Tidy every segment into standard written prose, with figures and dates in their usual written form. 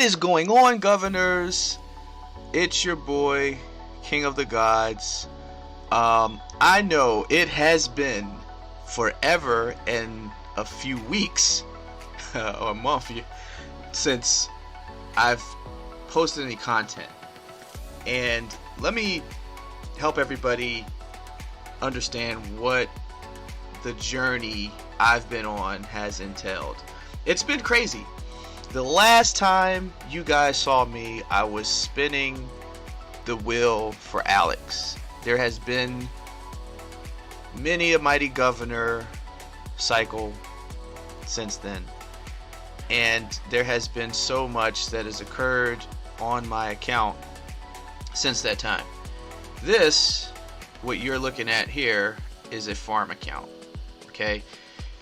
What is going on, governors? It's your boy, King of the Gods. I know it has been forever and a few weeks or a month since I've posted any content. And let me help everybody understand what the journey I've been on has entailed. It's been crazy. The last time you guys saw me, I was spinning the wheel for Alex. There has been many a mighty governor cycle since then. And there has been so much that has occurred on my account since that time. This, what you're looking at here, is a farm account. Okay,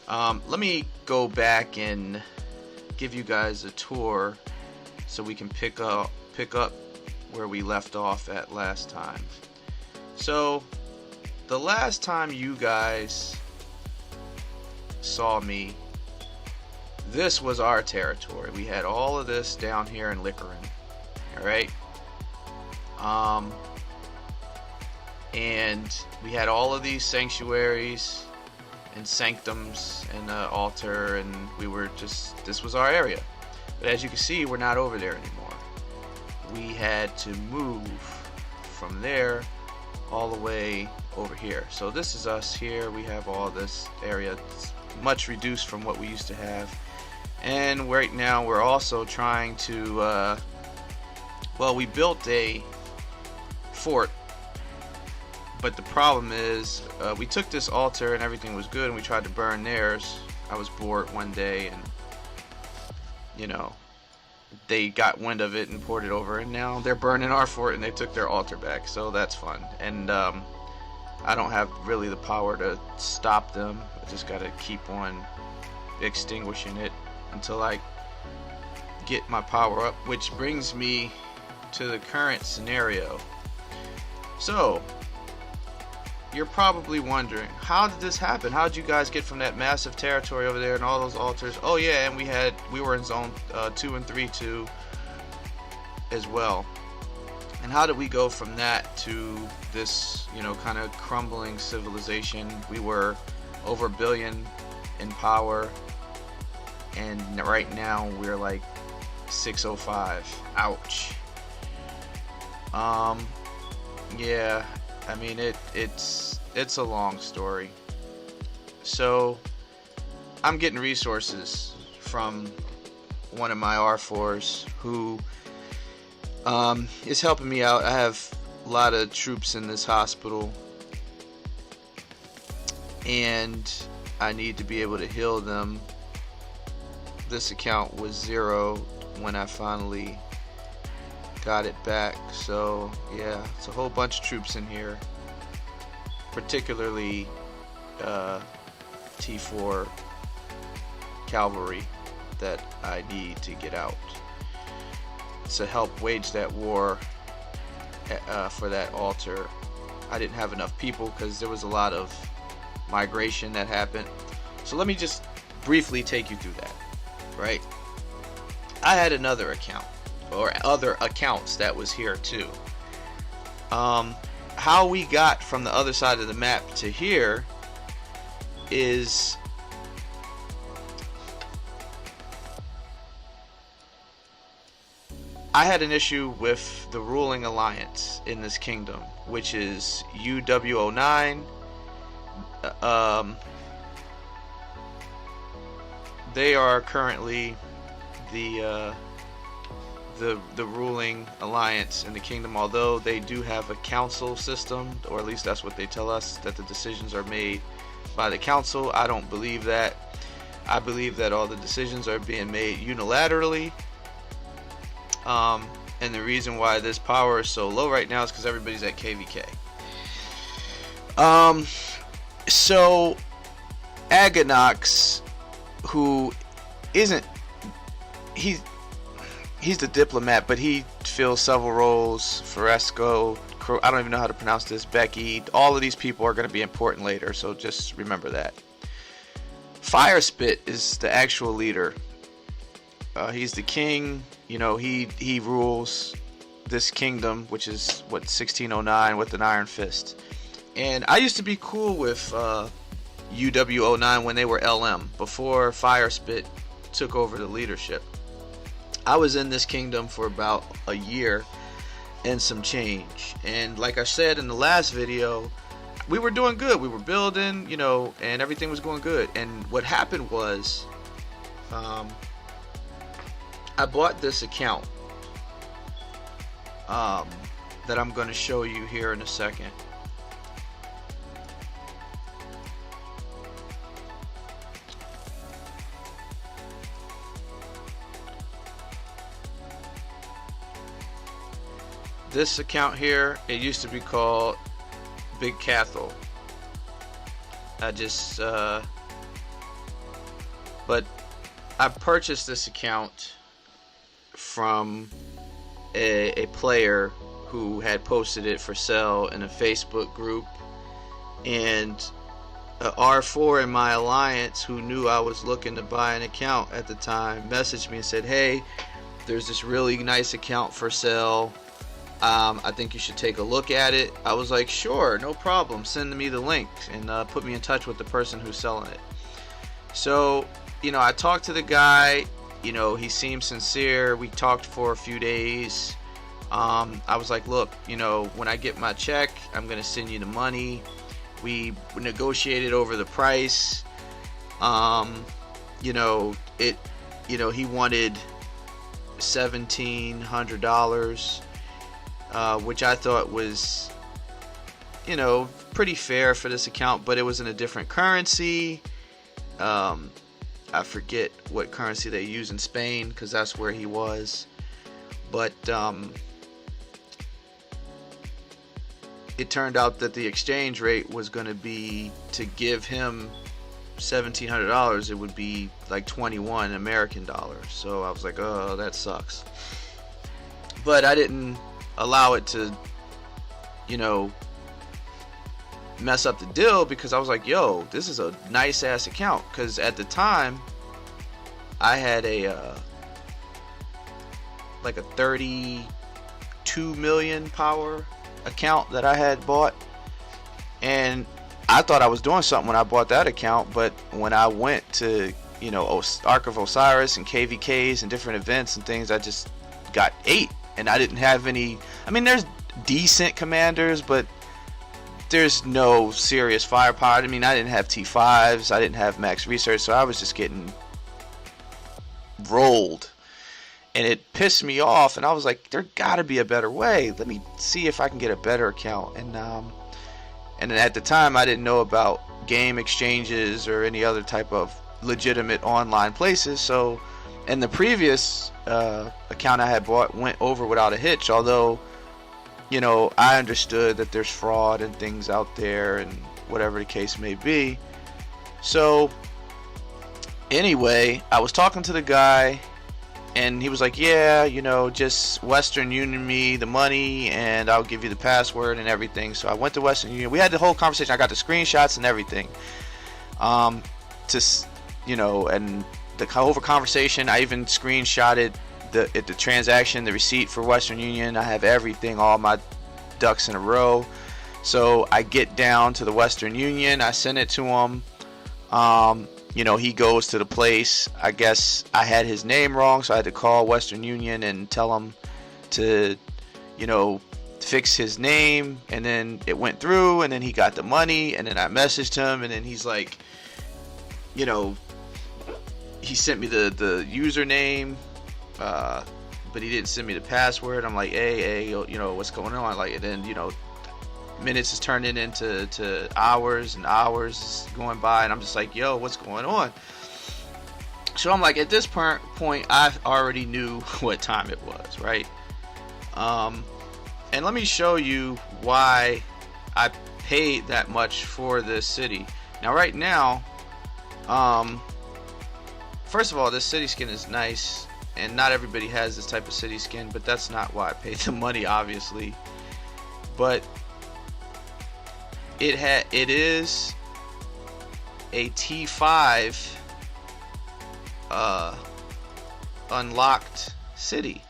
let me go back and give you guys a tour so we can pick up where we left off at last time. So the last time you guys saw me, this was our territory. We had all of this down here in Lickerin. Alright, and we had all of these sanctuaries and sanctums and altar, and this was our area. But as you can see, we're not over there anymore. We had to move from there all the way over here. So this is us here. We have all this area. It's much reduced from what we used to have. And right now we're also trying to we built a fort. But the problem is, we took this altar and everything was good, and we tried to burn theirs. I was bored one day, and they got wind of it and poured it over, and now they're burning our fort, and they took their altar back. So that's fun. And I don't have really the power to stop them. I just gotta keep on extinguishing it until I get my power up, which brings me to the current scenario. So you're probably wondering, how did this happen? How did you guys get from that massive territory over there and all those altars? Oh yeah, and we were in zone 2 and 3 too as well. And how did we go from that to this, kind of crumbling civilization? We were over a billion in power, and right now we're like 605. Ouch. Yeah, I mean it's a long story. So I'm getting resources from one of my R4s who is helping me out. I have a lot of troops in this hospital, and I need to be able to heal them. This account was 0 when I finally got it back. So yeah, it's a whole bunch of troops in here, particularly T4 cavalry that I need to get out to help wage that war for that altar. I didn't have enough people because there was a lot of migration that happened. So let me just briefly take you through that. Right, I had another account, or other accounts that was here too. How we got from the other side of the map to here is I had an issue with the ruling alliance in this kingdom, which is UW09. They are currently the ruling alliance in the kingdom, although they do have a council system, or at least that's what they tell us, that the decisions are made by the council. I don't believe that. I believe that all the decisions are being made unilaterally. And the reason why this power is so low right now is because everybody's at KVK. So Aganox, who isn't, he's the diplomat, but he fills several roles. Fresco, I don't even know how to pronounce this, Becky, all of these people are going to be important later, so just remember that. Firespit is the actual leader. He's the king You know, he rules this kingdom, which is what 1609 with an iron fist. And I used to be cool with UW09 when they were LM, before Firespit took over the leadership. I was in this kingdom for about a year and some change. And like I said in the last video, we were doing good. We were building, you know, and everything was going good. And what happened was, I bought this account that I'm going to show you here in a second. This account here, it used to be called Big Cathal. I just but I purchased this account from a player who had posted it for sale in a Facebook group, and R4 in my alliance, who knew I was looking to buy an account at the time, messaged me and said, hey, there's this really nice account for sale. I think you should take a look at it. I was like, sure, no problem. Send me the link and put me in touch with the person who's selling it. So, you know, I talked to the guy. You know, he seemed sincere. We talked for a few days. I was like, look, you know, when I get my check, I'm going to send you the money. We negotiated over the price. You know, he wanted $1,700. Which I thought was, you know, pretty fair for this account, but it was in a different currency. I forget what currency they use in Spain, because that's where he was. But it turned out that the exchange rate was going to be, to give him $1,700, it would be like 21 American dollars. So I was like, oh, that sucks. But I didn't allow it to, you know, mess up the deal, because I was like, yo, this is a nice ass account. Because at the time I had a like a 32 million power account that I had bought, and I thought I was doing something when I bought that account. But when I went to, you know, Ark of Osiris and KVKs and different events and things, I just got 8. And I didn't have any. I mean, there's decent commanders, but there's no serious firepower. I mean, I didn't have T5s, I didn't have max research, so I was just getting rolled, and it pissed me off. And I was like, there gotta be a better way. Let me see if I can get a better account. And then at the time, I didn't know about game exchanges or any other type of legitimate online places. So, and the previous account I had bought went over without a hitch, although, you know, I understood that there's fraud and things out there and whatever the case may be. So anyway, I was talking to the guy, and he was like, yeah, you know, just Western Union me the money and I'll give you the password and everything. So I went to Western Union. We had the whole conversation. I got the screenshots and everything, you know, and the whole conversation, I even screenshotted the transaction, the receipt for Western Union. I have everything, all my ducks in a row. So I get down to the Western Union, I send it to him. You know, he goes to the place. I guess I had his name wrong, so I had to call Western Union and tell him to, you know, fix his name. And then it went through, and then he got the money, and then I messaged him, and then he's like, you know, he sent me the username, but he didn't send me the password. I'm like, hey, you know, what's going on? Like, and then, you know, minutes is turning into hours, and hours is going by, and I'm just like, yo, what's going on? So I'm like, at this point, I already knew what time it was, right? And let me show you why I paid that much for this city. Now, right now, first of all, this city skin is nice, and not everybody has this type of city skin, but that's not why I paid the money, obviously. But it is a T5 unlocked city.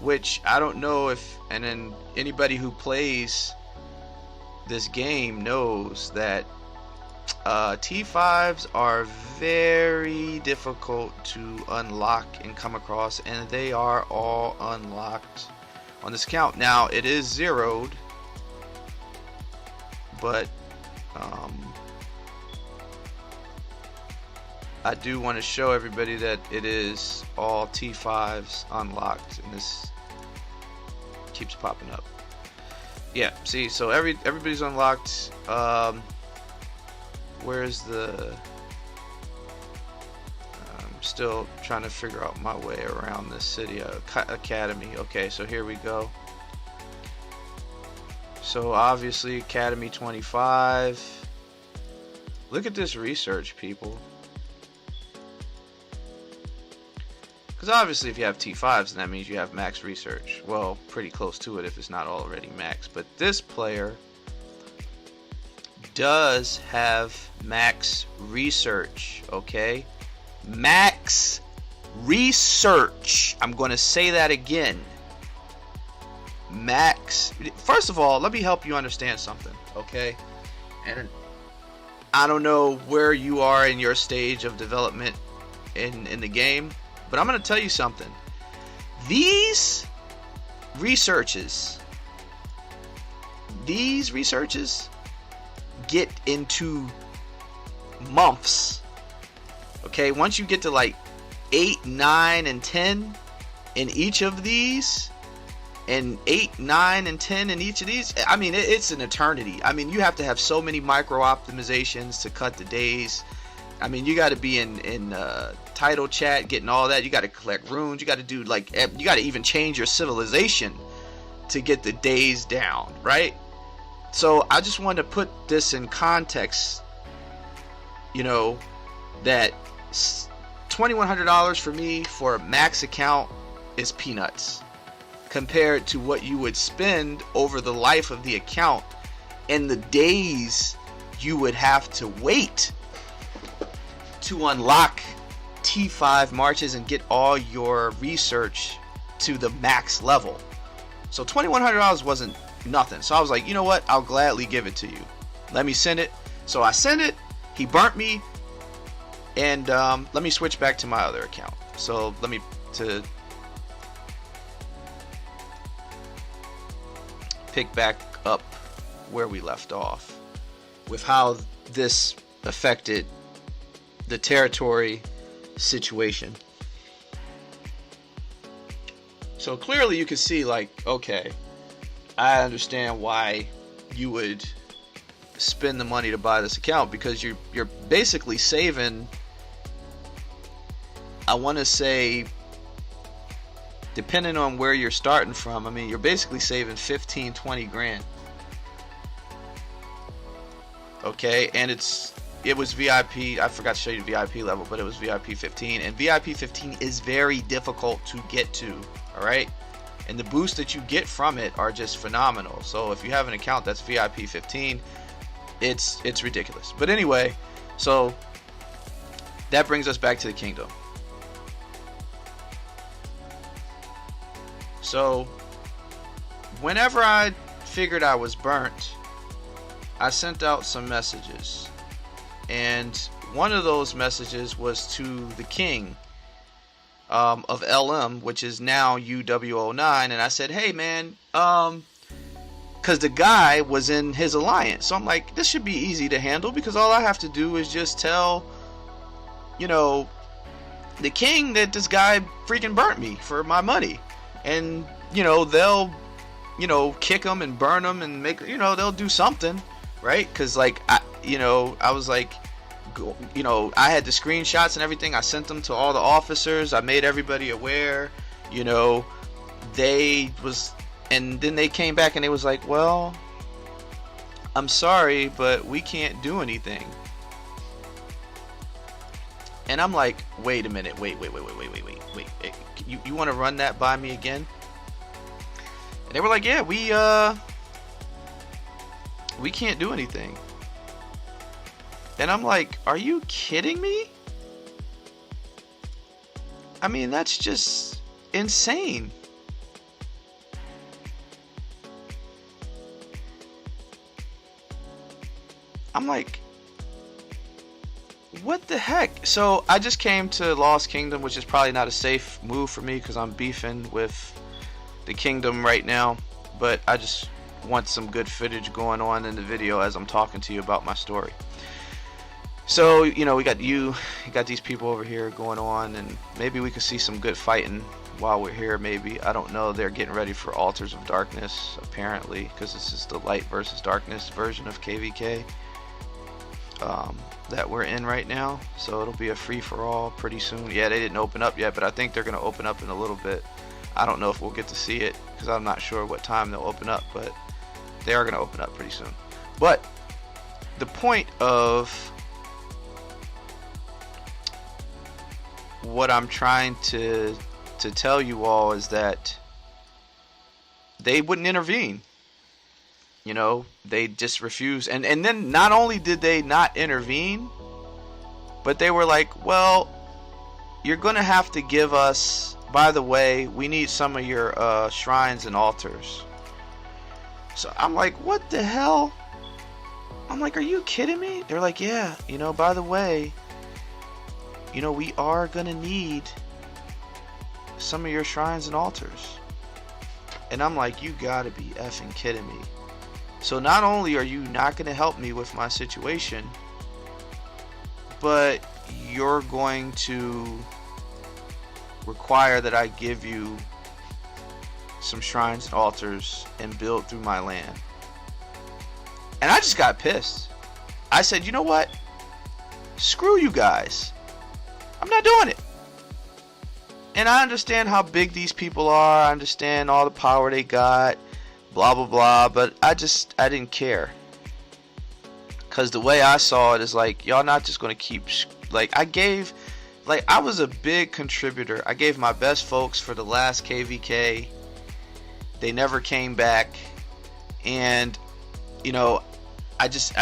which I don't know if, and then anybody who plays this game knows that T5s are very difficult to unlock and come across, and they are all unlocked on this account. Now it is zeroed, but I do want to show everybody that it is all T5s unlocked, and this keeps popping up. Yeah, see, so everybody's unlocked. Where's the... I'm still trying to figure out my way around this city. Academy. Okay, so here we go. So obviously Academy 25. Look at this research, people. Because obviously if you have T5s, then that means you have max research. Well, pretty close to it if it's not already max. But this player does have max research, okay? Max research. I'm going to say that again. Max. First of all, let me help you understand something, okay? And I don't know where you are in your stage of development in the game, but I'm going to tell you something. These researches get into months. Okay, once you get to like 8, 9, and 10 in each of these, and 8, 9, and 10 in each of these, I mean, it's an eternity. I mean, you have to have so many micro optimizations to cut the days. I mean, you got to be in title chat, getting all that. You got to collect runes. You got to do like, you got to even change your civilization to get the days down, right? So I just wanted to put this in context, you know, that $2,100 for me for a max account is peanuts compared to what you would spend over the life of the account and the days you would have to wait to unlock T5 marches and get all your research to the max level. So $2,100 wasn't nothing. So I was like, you know what? I'll gladly give it to you. Let me send it. So I sent it. He burnt me. And let me switch back to my other account. So let me pick back up where we left off with how this affected the territory situation. So clearly you can see, like, okay, I understand why you would spend the money to buy this account, because you're basically saving, I want to say, depending on where you're starting from, I mean, you're basically saving 15-20 grand. Okay, and it was VIP. I forgot to show you the VIP level, but it was VIP 15, and VIP 15 is very difficult to get to. All right, and the boosts that you get from it are just phenomenal. So if you have an account that's VIP 15, it's ridiculous. But anyway, so that brings us back to the kingdom. So whenever I figured I was burnt, I sent out some messages, and one of those messages was to the king of LM, which is now UW09, and I said, hey man, because the guy was in his alliance, so I'm like, this should be easy to handle, because all I have to do is just tell, you know, the king that this guy freaking burnt me for my money, and you know, they'll, you know, kick him and burn him and make, you know, they'll do something, right? Because like I was like, you know, I had the screenshots and everything. I sent them to all the officers. I made everybody aware, you know, and then they came back and they was like, well, I'm sorry, but we can't do anything. And I'm like, wait a minute, wait. You want to run that by me again? And they were like, yeah, we can't do anything. And I'm like, are you kidding me? I mean, that's just insane. I'm like, what the heck? So I just came to Lost Kingdom, which is probably not a safe move for me because I'm beefing with the kingdom right now, but I just want some good footage going on in the video as I'm talking to you about my story. So, you know, we got you got these people over here going on, and maybe we could see some good fighting while we're here. Maybe, I don't know. They're getting ready for Altars of Darkness apparently, because this is the light versus darkness version of KVK that we're in right now. So it'll be a free-for-all pretty soon. Yeah, they didn't open up yet, but I think they're gonna open up in a little bit. I don't know if we'll get to see it because I'm not sure what time they'll open up, but they are gonna open up pretty soon. But the point of what I'm trying to tell you all is that they wouldn't intervene. You know, they just refused. And then not only did they not intervene, but they were like, well, you're going to have to give us, by the way, we need some of your shrines and altars. So I'm like, what the hell? I'm like, are you kidding me? They're like, yeah, you know, by the way, you know, we are going to need some of your shrines and altars. And I'm like, you gotta be effing kidding me. So not only are you not going to help me with my situation, but you're going to require that I give you some shrines and altars and build through my land. And I just got pissed. I said, you know what? Screw you guys. I'm not doing it. And I understand how big these people are. I understand all the power they got. Blah, blah, blah. But I didn't care. Because the way I saw it is like, y'all not just going to keep... I was a big contributor. I gave my best folks for the last KVK. They never came back. And, you know,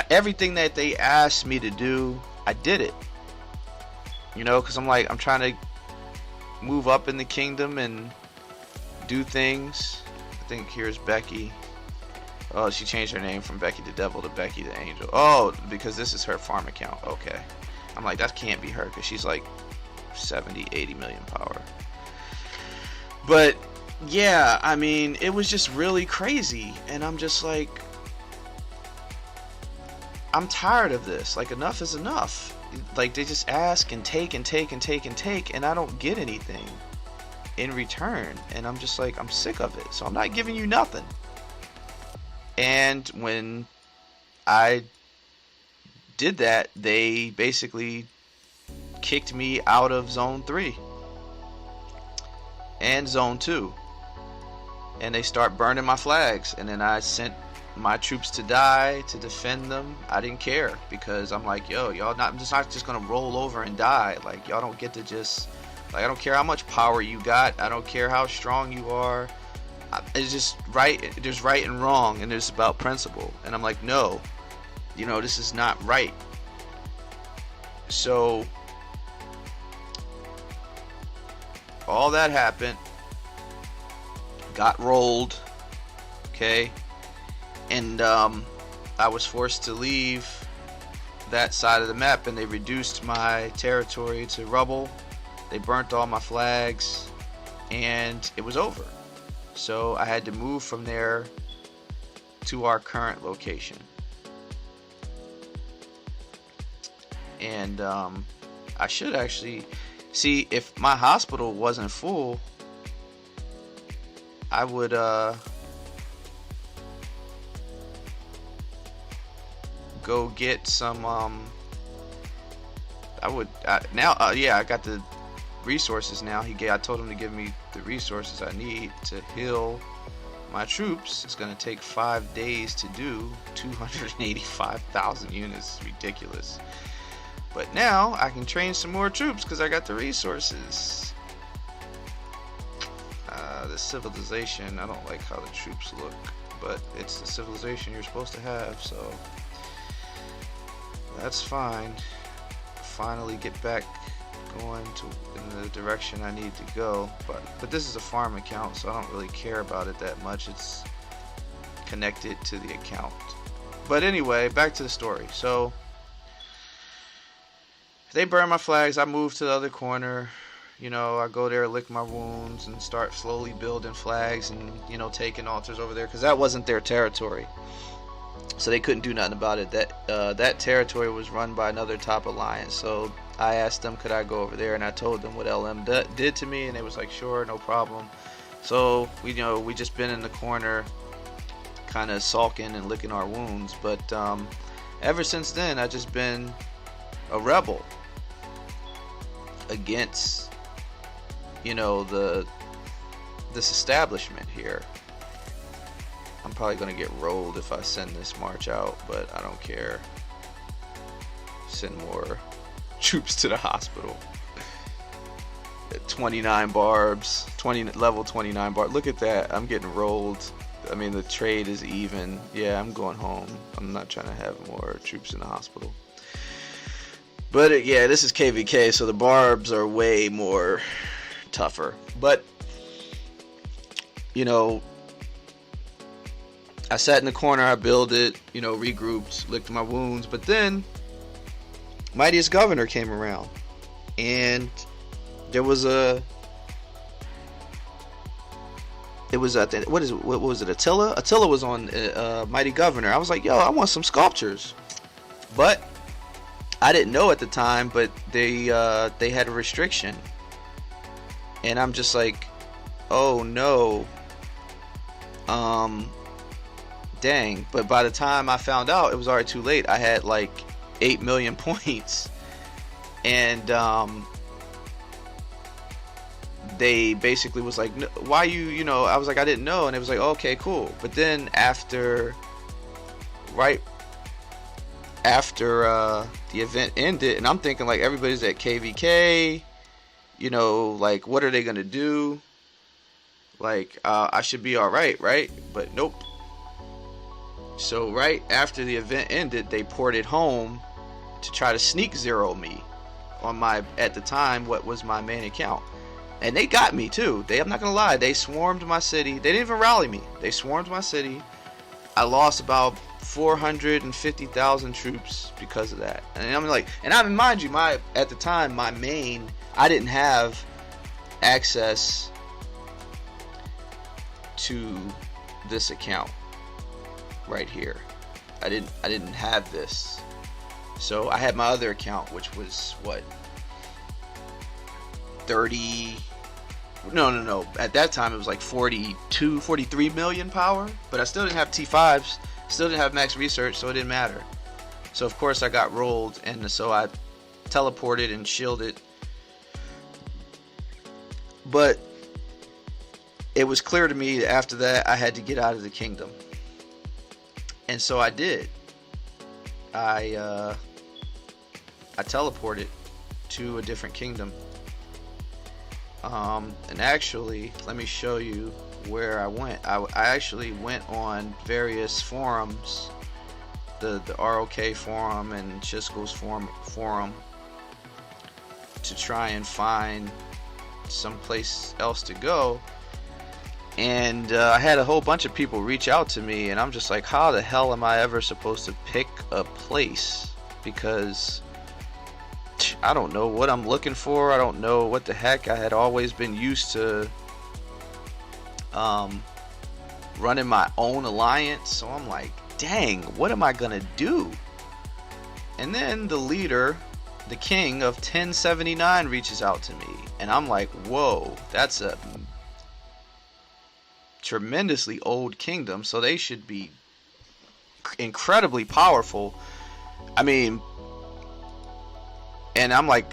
everything that they asked me to do, I did it. You know, because I'm like, I'm trying to move up in the kingdom and do things. I think here's Becky. Oh, she changed her name from Becky the Devil to Becky the Angel. Oh, because this is her farm account. Okay. I'm like, that can't be her because she's like 70, 80 million power. But yeah, I mean, it was just really crazy. And I'm just like, I'm tired of this. Like, enough is enough. Like, they just ask and take and take and take and take, and I don't get anything in return. And I'm just like, I'm sick of it. So I'm not giving you nothing. And when I did that, they basically kicked me out of Zone 3 and Zone 2. And they start burning my flags. And then I sent my troops to die to defend them. I didn't care because I'm like, yo, y'all I'm just not just gonna roll over and die. Like, y'all don't get to just, like, I don't care how much power you got. I don't care how strong you are. It's just right. There's right and wrong, and it's about principle. And I'm like, no, you know, this is not right. So all that happened, got rolled, okay, and I was forced to leave that side of the map, and they reduced my territory to rubble. They burnt all my flags, and it was over. So I had to move from there to our current location. And I should actually see, if my hospital wasn't full, I would go get some yeah, I got the resources now. I told him to give me the resources I need to heal my troops. It's gonna take 5 days to do 285,000 units. It's ridiculous. But now I can train some more troops because I got the resources. The civilization, I don't like how the troops look, but it's the civilization you're supposed to have, so that's fine. Finally get back going in the direction I need to go. But this is a farm account, so I don't really care about it that much. It's connected to the account. But anyway, back to the story. So they burn my flags. I move to the other corner. I go there, lick my wounds, and start slowly building flags and, taking altars over there, because that wasn't their territory. So they couldn't do nothing about it. That territory was run by another top alliance. So I asked them, could I go over there, and I told them what LM did to me, and they was like, sure, no problem. So we just been in the corner, kind of sulking and licking our wounds. But ever since then, I just been a rebel against this establishment here. I'm probably gonna get rolled if I send this march out, but I don't care. Send more troops to the hospital. 29 barbs, level 29 barb. Look at that, I'm getting rolled. I mean, the trade is even. Yeah, I'm going home. I'm not trying to have more troops in the hospital. But yeah, this is KVK, so the barbs are way more tougher. But I sat in the corner, I builded, regrouped, licked my wounds. But then Mightiest Governor came around, and there was what was it, Attila? Attila was on Mighty Governor. I was like, yo, I want some sculptures. But I didn't know at the time, but they had a restriction. And I'm just like, oh no. Dang. But by the time I found out, it was already too late. I had like 8 million points. And they basically was like, why I was like, I didn't know. And it was like, okay, cool. But then right after the event ended, and I'm thinking like everybody's at KVK, like what are they gonna do? Like I should be all right? But nope. So right after the event ended, they ported home to try to sneak zero me on my, at the time, what was my main account. And they got me too. I'm not gonna lie, they swarmed my city. They didn't even rally me. They swarmed my city. I lost about 450,000 troops because of that. And I'm like, and mind you, at the time, my main, I didn't have access to this account right here. I didn't have this. So I had my other account, which was what, 30, no, at that time it was like 43 million power, but I still didn't have T5s, still didn't have max research, so it didn't matter. So of course I got rolled, and so I teleported and shielded. But it was clear to me that after that I had to get out of the kingdom. And so I did. I teleported to a different kingdom. And actually, let me show you where I went. I actually went on various forums, the ROK forum and Chisco's forum, to try and find someplace else to go. And I had a whole bunch of people reach out to me, and I'm just like, how the hell am I ever supposed to pick a place? Because I don't know what I'm looking for. I don't know what the heck. I had always been used to running my own alliance, so I'm like, dang, what am I gonna do? And then the leader, the king of 1079, reaches out to me, and I'm like, whoa, that's a tremendously old kingdom, so they should be incredibly powerful. I mean, and I'm like,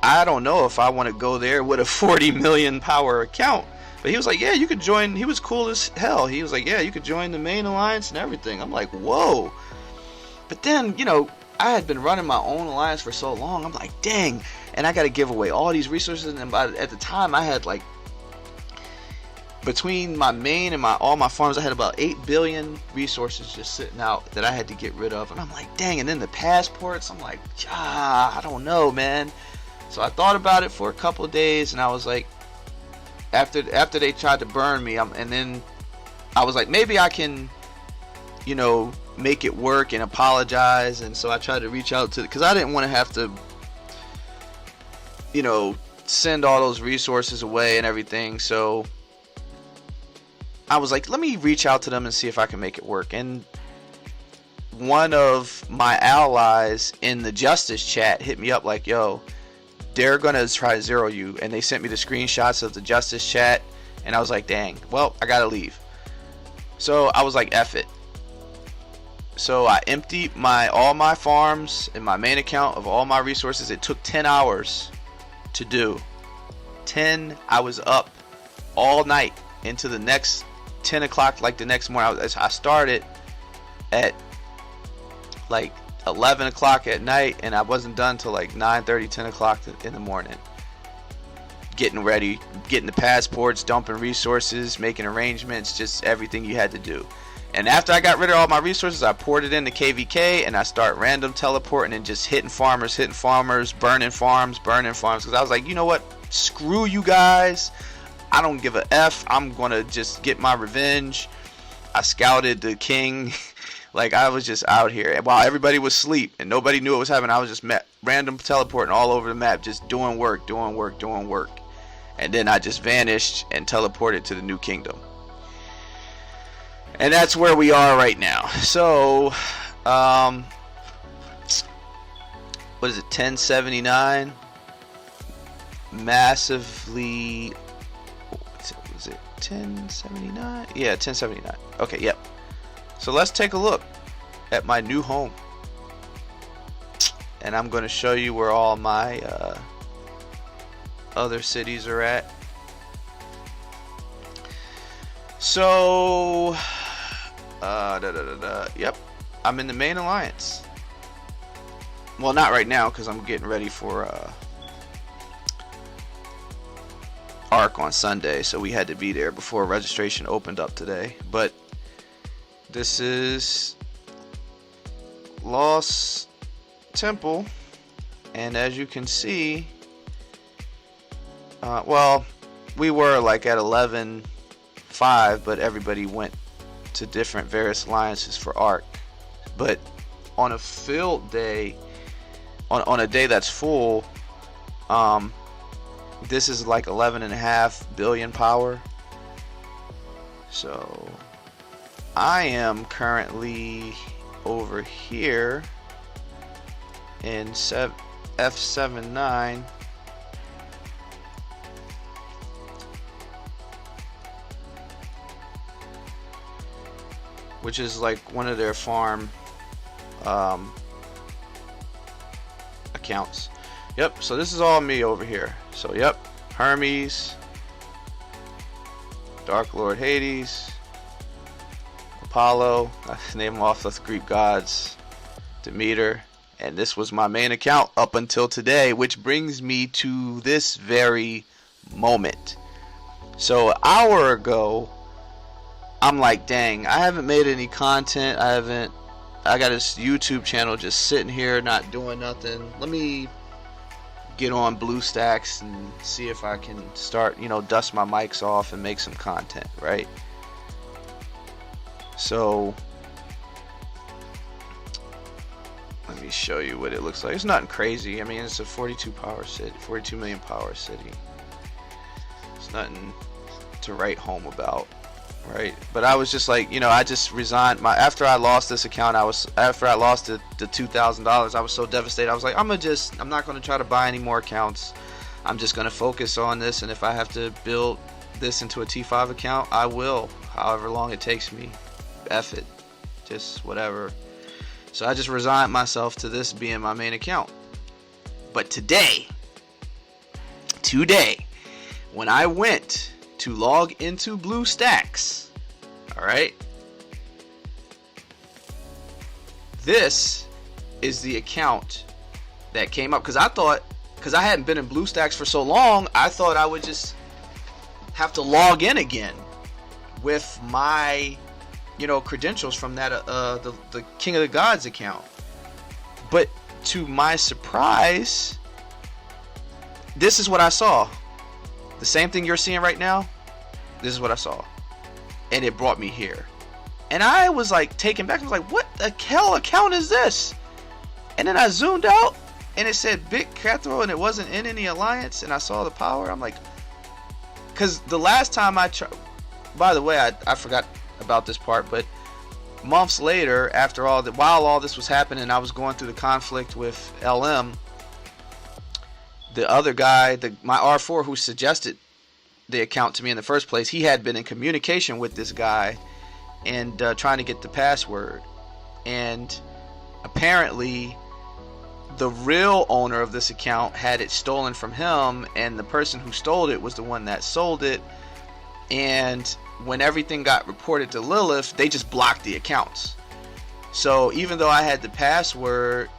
I don't know if I want to go there with a 40 million power account. But he was like, yeah, you could join. He was cool as hell. He was like, yeah, you could join the main alliance and everything. I'm like, whoa. But then, I had been running my own alliance for so long. I'm like, dang, and I got to give away all these resources. And at the time, I had like, between my main and all my farms, I had about 8 billion resources just sitting out that I had to get rid of. And I'm like, dang. And then the passports, I'm like, I don't know, man. So I thought about it for a couple of days, and I was like, after they tried to burn me, and then I was like, maybe I can, make it work and apologize. And so I tried to reach out to, because I didn't want to have to, you know, send all those resources away and everything. So I was like, let me reach out to them and see if I can make it work. And one of my allies in the Justice chat hit me up like, yo, they're gonna try to zero you. And they sent me the screenshots of the Justice chat, and I was like, dang, well, I gotta leave. So I was like, F it. So I emptied all my farms and my main account of all my resources. It took 10 hours to do. I was up all night into the next 10 o'clock, like the next morning. I started at like 11 o'clock at night, and I wasn't done till like 9:30, 10 o'clock in the morning. Getting ready, getting the passports, dumping resources, making arrangements, just everything you had to do. And after I got rid of all my resources, I poured it into KVK, and I start random teleporting and just hitting farmers, burning farms, because I was like, you know what, screw you guys, I don't give a F, I'm gonna just get my revenge. I scouted the king. Like, I was just out here while everybody was asleep and nobody knew what was happening. I was just random teleporting all over the map, just doing work. And then I just vanished and teleported to the new kingdom. And that's where we are right now. So, what is it, 1079? Massively, was it 1079? Yeah, 1079. Okay, yep. So let's take a look at my new home. And I'm going to show you where all my other cities are at. So, yep, I'm in the main alliance. Well, not right now, because I'm getting ready for ARC on Sunday, so we had to be there before registration opened up today. But this is Lost Temple, and as you can see, well, we were like at 11.5, but everybody went to different various alliances for ARC. But on a filled day, on a day that's full, this is like 11.5 billion power. So I am currently over here in F79. Which is like one of their farm accounts. Yep, so this is all me over here. So yep, Hermes, Dark Lord Hades, Apollo, I name them off the Greek gods, Demeter, and this was my main account up until today, which brings me to this very moment. So an hour ago, I'm like, dang, I haven't made any content. I got this YouTube channel just sitting here not doing nothing. Let me get on BlueStacks and see if I can start, dust my mics off and make some content, right? So let me show you what it looks like. It's nothing crazy. I mean, it's a 42 million power city. It's nothing to write home about. Right, but I was just like, I just resigned after I lost this account. After I lost the $2,000, I was so devastated. I was like, I'm not gonna try to buy any more accounts. I'm just gonna focus on this, and if I have to build this into a T5 account, I will, however long it takes me. F it, just whatever. So I just resigned myself to this being my main account. But today, when I went to log into BlueStacks, alright, this is the account that came up, because I hadn't been in BlueStacks for so long, I thought I would just have to log in again with my credentials from that the King of the Gods account. But to my surprise, this is what I saw. The same thing you're seeing right now, this is what I saw. And it brought me here. And I was like taken back. I was like, what the hell account is this? And then I zoomed out and it said Big Cathro and it wasn't in any alliance, and I saw the power. I'm like, because the last time I tried, by the way, I forgot about this part, but months later, after all that, while all this was happening, I was going through the conflict with LM. The other guy, my R4 who suggested the account to me in the first place, he had been in communication with this guy and trying to get the password. And apparently the real owner of this account had it stolen from him, and the person who stole it was the one that sold it. And when everything got reported to Lilith, they just blocked the accounts. So even though I had the password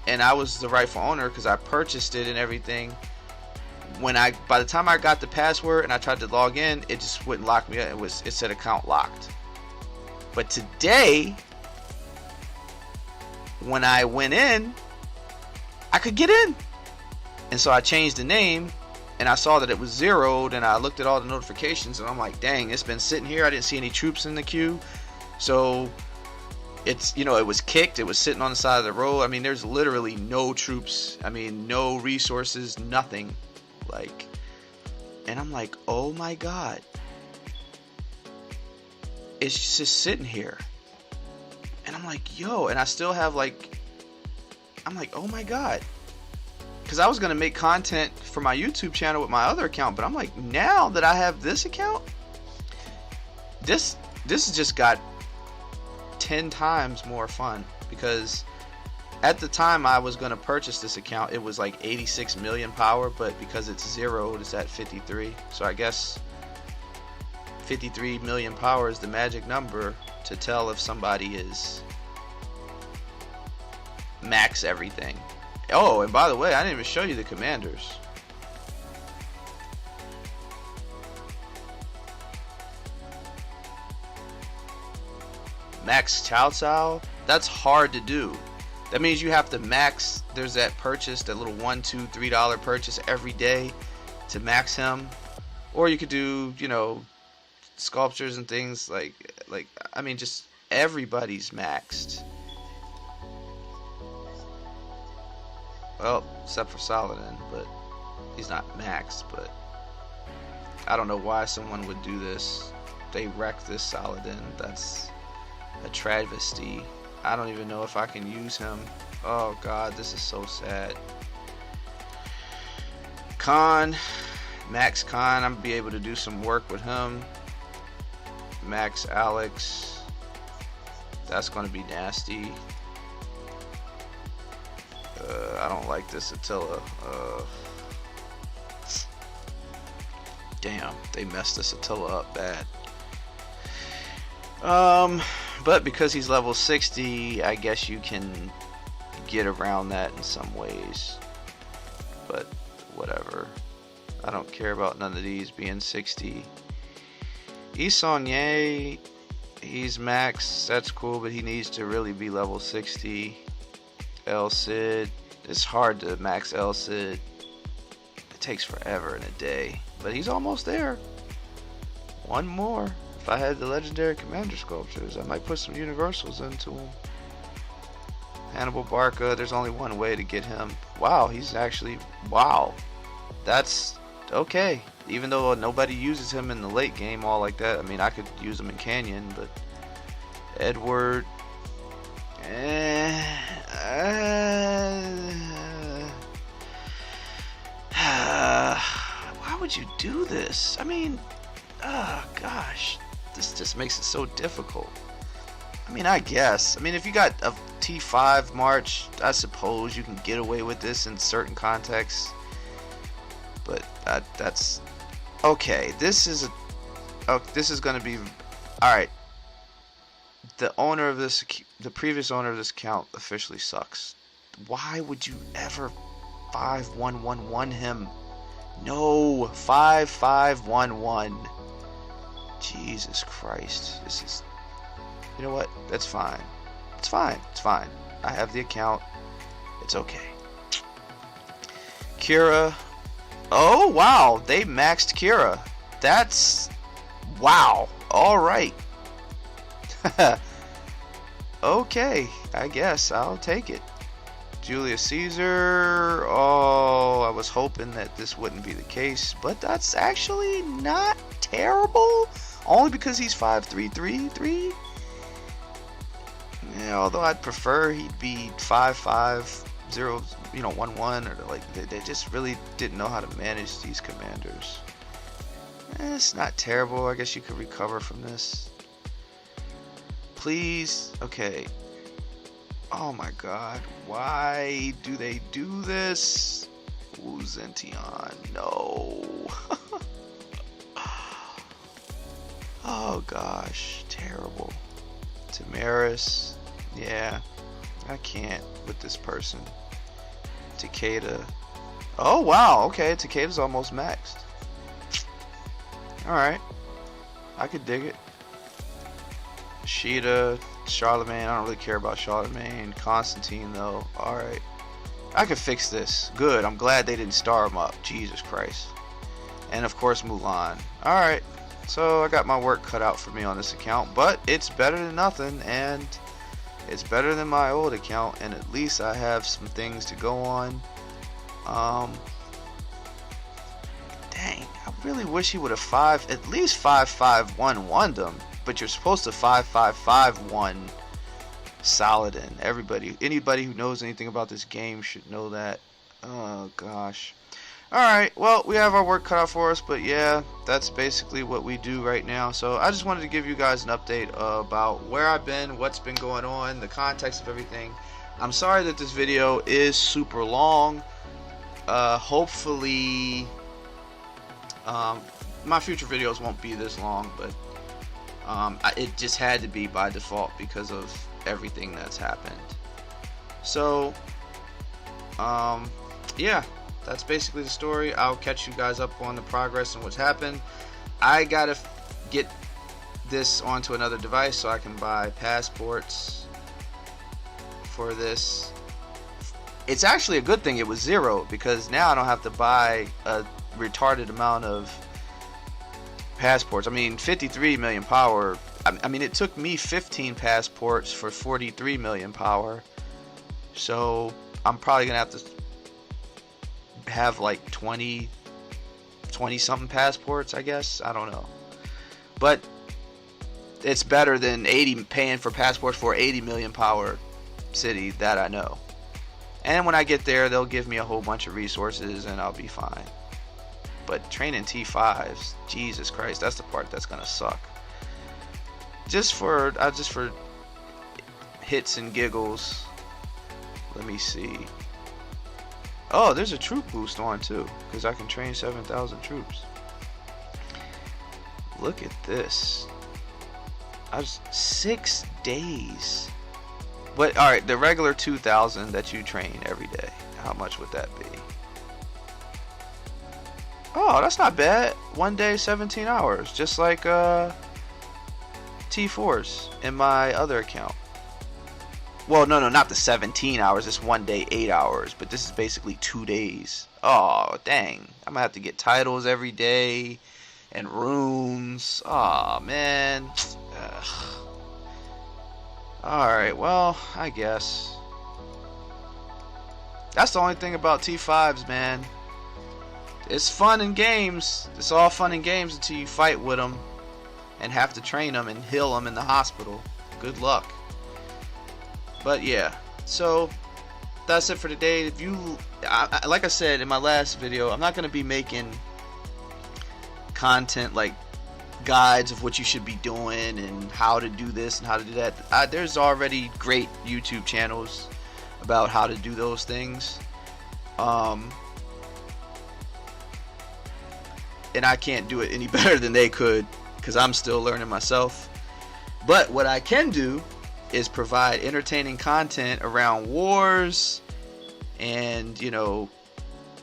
and I was the rightful owner because I purchased it and everything, by the time I got the password and I tried to log in, it just wouldn't lock me up. It said account locked. But today, when I went in, I could get in. And so I changed the name, and I saw that it was zeroed, and I looked at all the notifications, and I'm like, dang, it's been sitting here. I didn't see any troops in the queue. So it's, it was kicked. It was sitting on the side of the road. I mean, there's literally no troops. I mean, no resources, nothing. And I'm like, oh my God. It's just sitting here. And I'm like, yo, and I still have I'm like, oh my God. Because I was going to make content for my YouTube channel with my other account, but I'm like, now that I have this account, this has just got 10 times more fun. Because at the time I was going to purchase this account, it was like 86 million power, but because it's zeroed, it's at 53. So I guess 53 million power is the magic number to tell if somebody is max everything. Oh, and by the way, I didn't even show you the commanders. Max Chow Chow, that's hard to do. That means you have to max, there's that purchase, that little $1, $2, $3 purchase every day to max him. Or you could do, sculptures and things like I mean, just everybody's maxed. Well, except for Saladin, but he's not maxed. But I don't know why someone would do this. They wrecked this Saladin. That's a travesty. I don't even know if I can use him. Oh God, this is so sad. Khan, Max Khan, I'm gonna be able to do some work with him. Max Alex, that's gonna be nasty. I don't like this Attila. Damn, they messed this Attila up bad. But because he's level 60, I guess you can get around that in some ways. But whatever. I don't care about none of these being 60. Yi Seong-Gye, he's max. That's cool, but he needs to really be level 60. El Cid, it's hard to max El Cid. It takes forever in a day, but he's almost there. One more. If I had the legendary commander sculptures, I might put some universals into him. Hannibal Barca, there's only one way to get him. Wow, he's actually, wow. That's okay. Even though nobody uses him in the late game all like that. I mean, I could use him in Canyon, but Edward, why would you do this? I mean, oh gosh, this just makes it so difficult. I mean, I guess. I mean, if you got a T5 March, I suppose you can get away with this in certain contexts. But that's okay. This is going to be all right. The owner of this, the previous owner of this account, officially sucks. Why would you ever 5111 him? No, 5511. Jesus Christ, this is. You know what? That's fine. It's fine. It's fine. I have the account. It's okay. Kira. Oh wow, they maxed Kira. That's wow. All right. Okay, I guess I'll take it. Julius Caesar. Oh, I was hoping that this wouldn't be the case, but that's actually not terrible. Only because he's 5'3", Yeah, although I'd prefer he'd be 5'5", 1-1, or like they just really didn't know how to manage these commanders. It's not terrible. I guess you could recover from this. Please, okay. Oh my God, why do they do this? Ooh, Zention, no. Oh gosh, terrible. Tamaris, yeah, I can't with this person. Takeda. Oh wow, okay, Takeda's almost maxed. Alright, I could dig it. Sheeta, Charlemagne, I don't really care about Charlemagne. Constantine though, alright. I could fix this. Good, I'm glad they didn't star him up. Jesus Christ. And of course Mulan. Alright, so I got my work cut out for me on this account, but it's better than nothing, and it's better than my old account, and at least I have some things to go on. Dang, I really wish he would have at least 5-5-1-1'd them. But you're supposed to 5-5-5-1 Saladin. Anybody who knows anything about this game should know that. Oh gosh. Alright, well, we have our work cut out for us, but yeah, that's basically what we do right now. So I just wanted to give you guys an update about where I've been, what's been going on, the context of everything. I'm sorry that this video is super long. Hopefully my future videos won't be this long, but it just had to be by default because of everything that's happened. So yeah, that's basically the story. I'll catch you guys up on the progress and what's happened. I gotta get this onto another device so I can buy passports for this. It's actually a good thing it was 0, because now I don't have to buy a retarded amount of passports. I mean, 53 million power. I mean, it took me 15 passports for 43 million power. So I'm probably gonna have to have like 20 something passports, I guess. I don't know, but it's better than paying for passports for 80 million power city that I know. And when I get there, they'll give me a whole bunch of resources and I'll be fine. But training T5s, Jesus Christ, that's the part that's gonna suck. Just for hits and giggles. Let me see. Oh, there's a troop boost on too, because I can train 7,000 troops. Look at this. 6 days. But alright, the regular 2,000 that you train every day, how much would that be? Oh, that's not bad. 1 day, 17 hours, just like T4s in my other account. Well, no, not the 17 hours. It's 1 day, 8 hours. But this is basically 2 days. Oh, dang. I'm going to have to get titles every day. And runes. Oh, man. Alright, well, I guess. That's the only thing about T5s, man. It's fun in games. It's all fun and games until you fight with them. And have to train them and heal them in the hospital. Good luck. But yeah, so that's it for today. If you, like I said in my last video, I'm not going to be making content like guides of what you should be doing and how to do this and how to do that. There's already great YouTube channels about how to do those things. And I can't do it any better than they could, because I'm still learning myself. But what I can do is provide entertaining content around wars and, you know,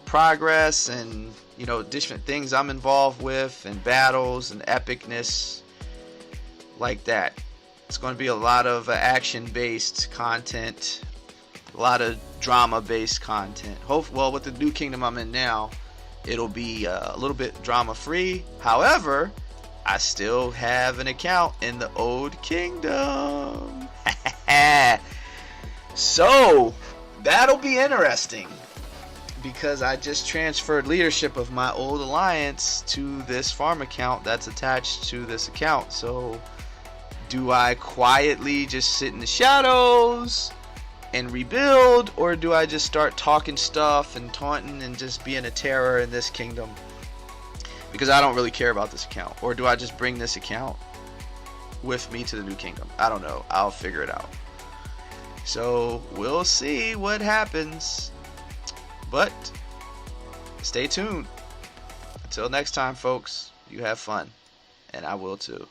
progress and, you know, different things I'm involved with and battles and epicness like that. It's going to be a lot of action-based content, a lot of drama-based content. Well, with the new kingdom I'm in now, it'll be a little bit drama-free. However, I still have an account in the Old Kingdom. So that'll be interesting, because I just transferred leadership of my old alliance to this farm account that's attached to this account. So do I quietly just sit in the shadows and rebuild, or do I just start talking stuff and taunting and just being a terror in this kingdom? Because I don't really care about this account. Or do I just bring this account with me to the new kingdom? I don't know. I'll figure it out. So we'll see what happens. But stay tuned. Until next time, folks, you have fun. And I will too.